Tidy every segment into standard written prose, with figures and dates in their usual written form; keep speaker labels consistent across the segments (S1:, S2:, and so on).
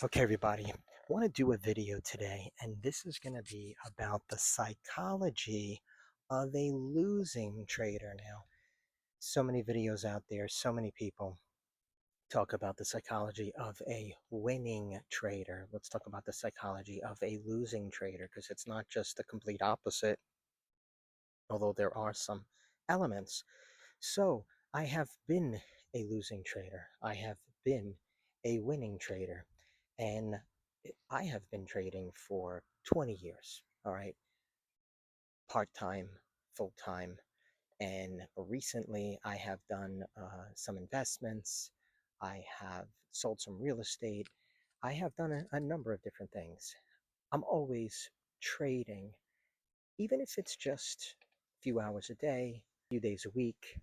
S1: Okay, everybody, I want to do a video today, and this is going to be about the psychology of a losing trader. Now, so many videos out there, so many people talk about the psychology of a winning trader. Let's talk about the psychology of a losing trader because it's not just the complete opposite, although there are some elements. So, I have been a losing trader, I have been a winning trader, and I have been trading for 20 years, all right, part time, full time. And recently I have done some investments, I have sold some real estate, I have done a number of different things. I'm always trading, even if it's just a few hours a day, a few days a week.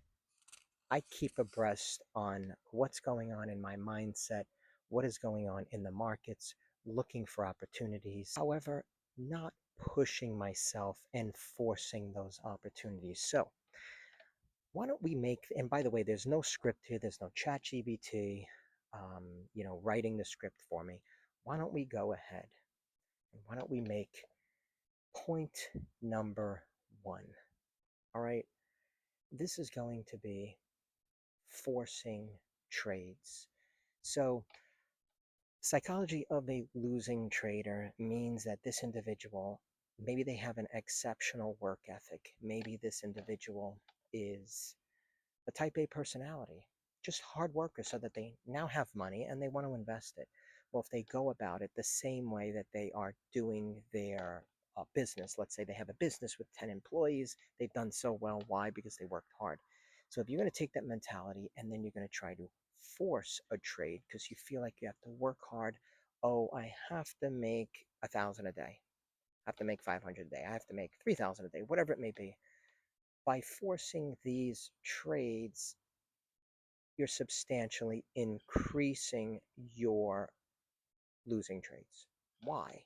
S1: I keep abreast on what's going on in my mindset, what is going on in the markets, looking for opportunities. However, not pushing myself and forcing those opportunities. So, why don't we make, and by the way, there's no script here, there's no chat GBT, writing the script for me. Why don't we go ahead and why don't we make point number one? All right, this is going to be forcing trades. So, psychology of a losing trader means that this individual, maybe they have an exceptional work ethic. Maybe this individual is a type A personality, just hard workers so that they now have money and they want to invest it. Well, if they go about it the same way that they are doing their business, let's say they have a business with 10 employees, they've done so well. Why? Because they worked hard. So if you're going to take that mentality and then you're going to try to force a trade because you feel like you have to work hard, oh, I have to make 1,000 a day, I have to make 500 a day, I have to make 3,000 a day, whatever it may be. By forcing these trades, you're substantially increasing your losing trades. Why?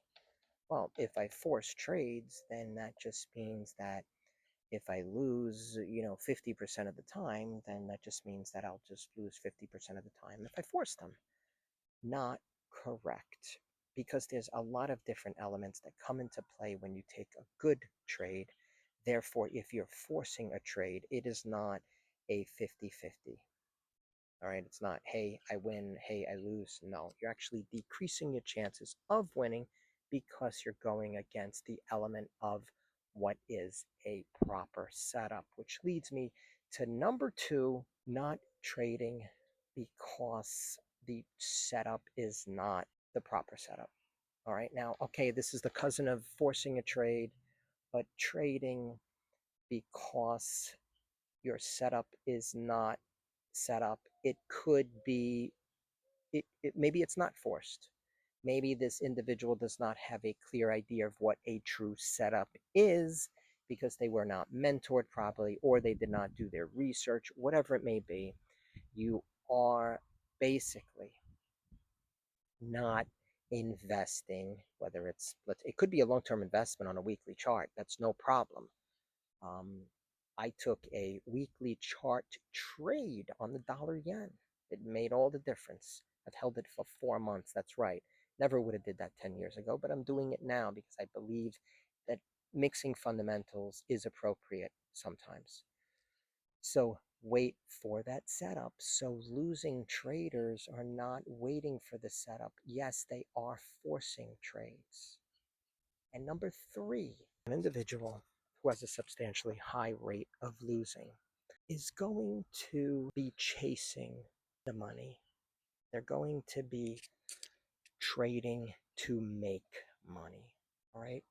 S1: Well, if I force trades, then that just means that if I lose, 50% of the time, then that just means that I'll just lose 50% of the time if I force them. Not correct. Because there's a lot of different elements that come into play when you take a good trade. Therefore, if you're forcing a trade, it is not a 50-50. All right, it's not, hey, I win, hey, I lose. No, you're actually decreasing your chances of winning because you're going against the element of what is a proper setup, which leads me to number two, not trading because the setup is not the proper setup. All right, now, okay, this is the cousin of forcing a trade, but trading because your setup is not set up, it could be, maybe it's not forced. Maybe this individual does not have a clear idea of what a true setup is because they were not mentored properly or they did not do their research, whatever it may be. You are basically not investing, whether it could be a long-term investment on a weekly chart. That's no problem. Um, I took a weekly chart trade on the dollar yen. It made all the difference. I've held it for 4 months. That's right. Never would have did that 10 years ago, but I'm doing it now because I believe that mixing fundamentals is appropriate sometimes. So wait for that setup. So losing traders are not waiting for the setup. Yes, they are forcing trades. And number three, an individual who has a substantially high rate of losing is going to be chasing the money. They're going to be trading to make money. All right.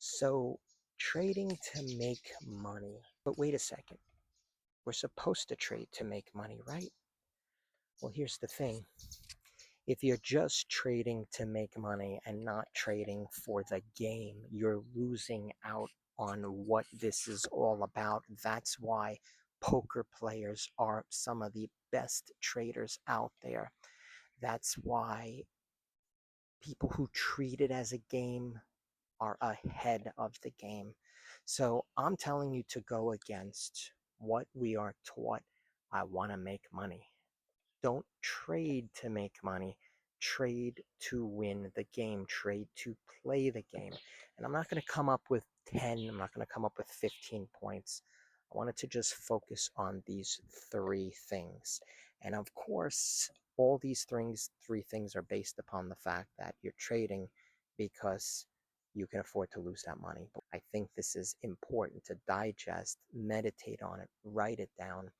S1: So trading to make money. But wait a second. We're supposed to trade to make money, right? Well, here's the thing. If you're just trading to make money and not trading for the game, you're losing out on what this is all about. That's why poker players are some of the best traders out there. That's why people who treat it as a game are ahead of the game. So I'm telling you to go against what we are taught. I want to make money. Don't trade to make money. trade to win the game, trade to play the game. And I'm not going to come up with 10, I'm not going to come up with 15 points. I wanted to just focus on these three things. And of course, all these three things are based upon the fact that you're trading because you can afford to lose that money. But I think this is important to digest, meditate on it, write it down.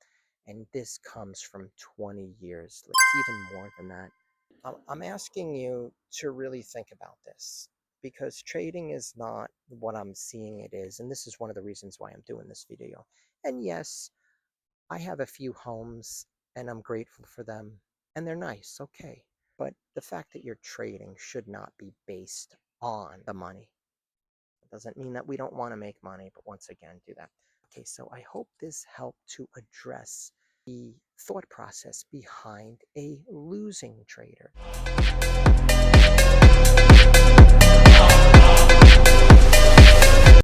S1: And this comes from 20 years, it's even more than that. I'm asking you to really think about this because trading is not what I'm seeing it is. And this is one of the reasons why I'm doing this video. And yes, I have a few homes and I'm grateful for them and they're nice, okay. But the fact that you're trading should not be based on the money. It doesn't mean that we don't want to make money, but once again, do that. Okay, so I hope this helped to address the thought process behind a losing trader.